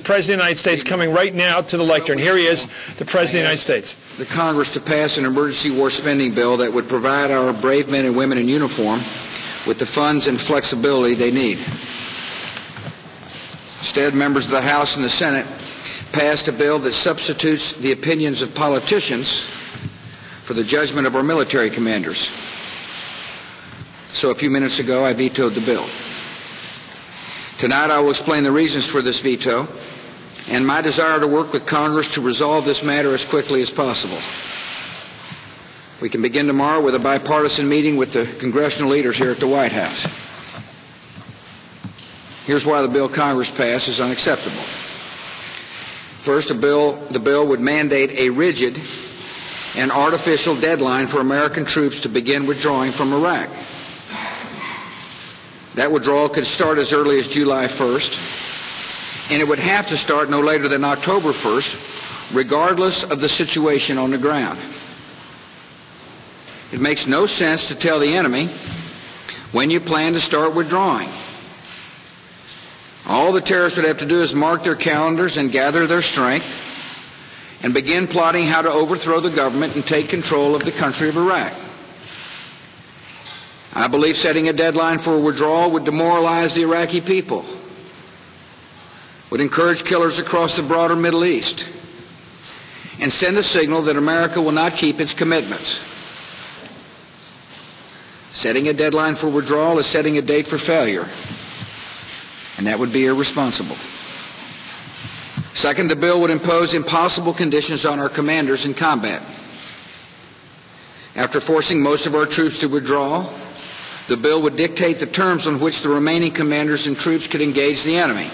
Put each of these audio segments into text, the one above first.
President of the United States coming right now to the lectern. Here he is, the President of the United States. The Congress to pass an emergency war spending bill that would provide our brave men and women in uniform with the funds and flexibility they need. Instead, members of the House and the Senate passed a bill that substitutes the opinions of politicians for the judgment of our military commanders. So a few minutes ago, I vetoed the bill. Tonight, I will explain the reasons for this veto and my desire to work with Congress to resolve this matter as quickly as possible. We can begin tomorrow with a bipartisan meeting with the congressional leaders here at the White House. Here's why the bill Congress passed is unacceptable. First, the bill would mandate a rigid and artificial deadline for American troops to begin withdrawing from Iraq. That withdrawal could start as early as July 1st, and it would have to start no later than October 1st, regardless of the situation on the ground. It makes no sense to tell the enemy when you plan to start withdrawing. All the terrorists would have to do is mark their calendars and gather their strength and begin plotting how to overthrow the government and take control of the country of Iraq. I believe setting a deadline for a withdrawal would demoralize the Iraqi people, would encourage killers across the broader Middle East, and send a signal that America will not keep its commitments. Setting a deadline for withdrawal is setting a date for failure, and that would be irresponsible. Second, the bill would impose impossible conditions on our commanders in combat. After forcing most of our troops to withdraw, the bill would dictate the terms on which the remaining commanders and troops could engage the enemy.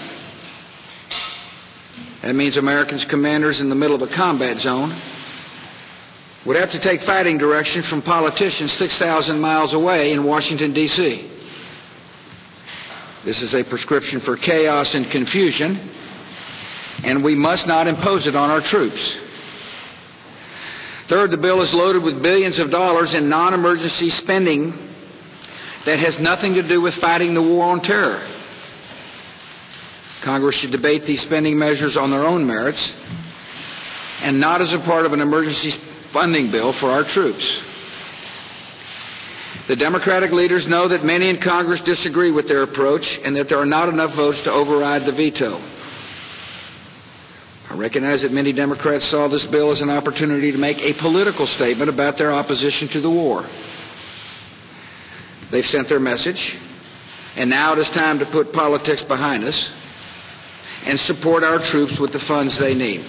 That means Americans' commanders in the middle of a combat zone would have to take fighting direction from politicians 6,000 miles away in Washington, D.C. This is a prescription for chaos and confusion, and we must not impose it on our troops. Third, the bill is loaded with billions of dollars in non-emergency spending that has nothing to do with fighting the war on terror. Congress should debate these spending measures on their own merits and not as a part of an emergency funding bill for our troops. The Democratic leaders know that many in Congress disagree with their approach and that there are not enough votes to override the veto. I recognize that many Democrats saw this bill as an opportunity to make a political statement about their opposition to the war. They've sent their message, and now it is time to put politics behind us and support our troops with the funds they need.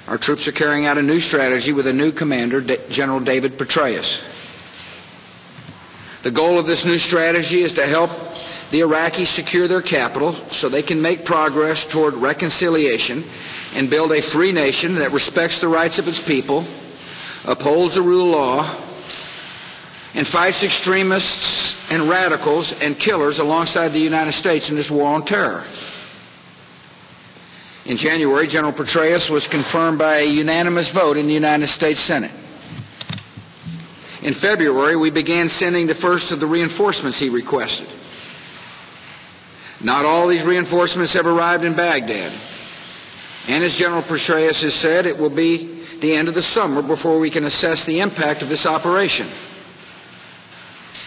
Our troops are carrying out a new strategy with a new commander, General David Petraeus. The goal of this new strategy is to help the Iraqis secure their capital so they can make progress toward reconciliation and build a free nation that respects the rights of its people, upholds the rule of law, and fights extremists and radicals and killers alongside the United States in this war on terror. In January, General Petraeus was confirmed by a unanimous vote in the United States Senate. In February, we began sending the first of the reinforcements he requested. Not all these reinforcements have arrived in Baghdad. And as General Petraeus has said, it will be the end of the summer before we can assess the impact of this operation.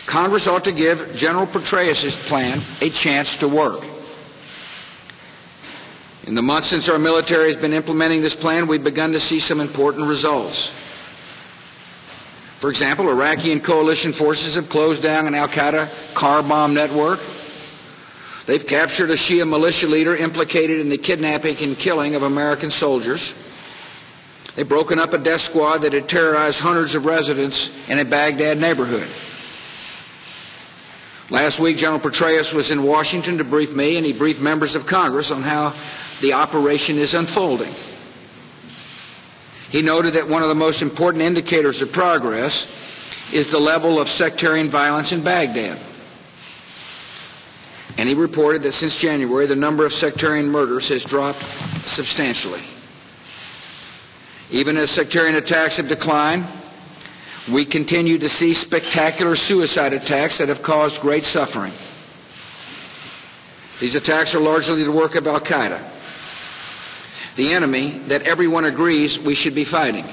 Congress ought to give General Petraeus' plan a chance to work. In the months since our military has been implementing this plan, we've begun to see some important results. For example, Iraqi and coalition forces have closed down an al-Qaeda car bomb network. They've captured a Shia militia leader implicated in the kidnapping and killing of American soldiers. They've broken up a death squad that had terrorized hundreds of residents in a Baghdad neighborhood. Last week, General Petraeus was in Washington to brief me, and he briefed members of Congress on how the operation is unfolding. He noted that one of the most important indicators of progress is the level of sectarian violence in Baghdad. And he reported that since January, the number of sectarian murders has dropped substantially. Even as sectarian attacks have declined, we continue to see spectacular suicide attacks that have caused great suffering. These attacks are largely the work of al-Qaeda, the enemy that everyone agrees we should be fighting.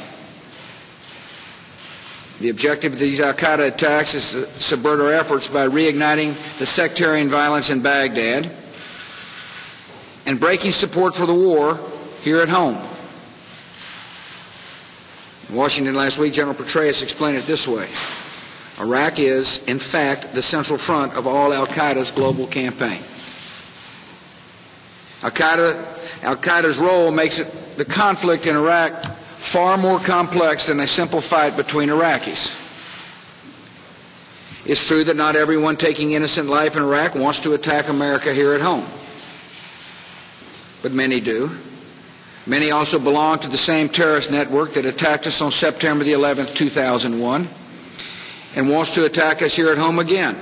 The objective of these al-Qaeda attacks is to subvert our efforts by reigniting the sectarian violence in Baghdad and breaking support for the war here at home. In Washington last week, General Petraeus explained it this way: Iraq is, in fact, the central front of all al-Qaeda's global campaign. Al-Qaeda's role makes the conflict in Iraq far more complex than a simple fight between Iraqis. It's true that not everyone taking innocent life in Iraq wants to attack America here at home, but many do. Many also belong to the same terrorist network that attacked us on September the 11th, 2001, and wants to attack us here at home again.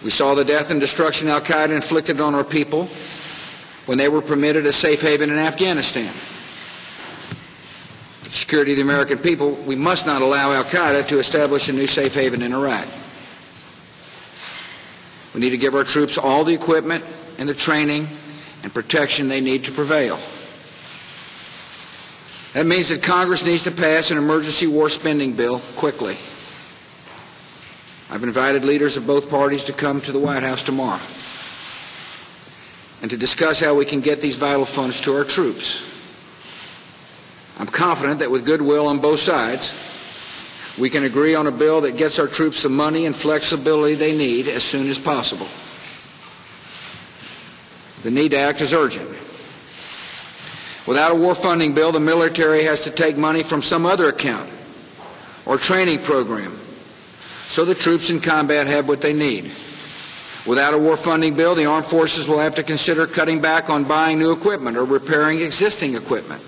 We saw the death and destruction al-Qaeda inflicted on our people when they were permitted a safe haven in Afghanistan. For the security of the American people, we must not allow al-Qaeda to establish a new safe haven in Iraq. We need to give our troops all the equipment and the training and protection they need to prevail. That means that Congress needs to pass an emergency war spending bill quickly. I've invited leaders of both parties to come to the White House tomorrow and to discuss how we can get these vital funds to our troops. I'm confident that with goodwill on both sides, we can agree on a bill that gets our troops the money and flexibility they need as soon as possible. The need to act is urgent. Without a war funding bill, the military has to take money from some other account or training program so the troops in combat have what they need. Without a war funding bill, the armed forces will have to consider cutting back on buying new equipment or repairing existing equipment.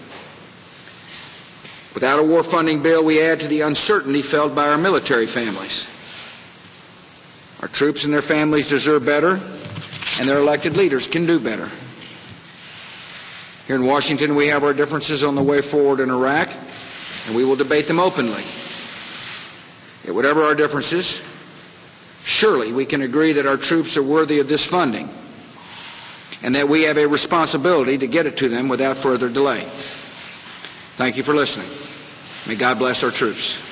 Without a war funding bill, we add to the uncertainty felt by our military families. Our troops and their families deserve better, and their elected leaders can do better. Here in Washington, we have our differences on the way forward in Iraq, and we will debate them openly. Yet whatever our differences, surely we can agree that our troops are worthy of this funding and that we have a responsibility to get it to them without further delay. Thank you for listening. May God bless our troops.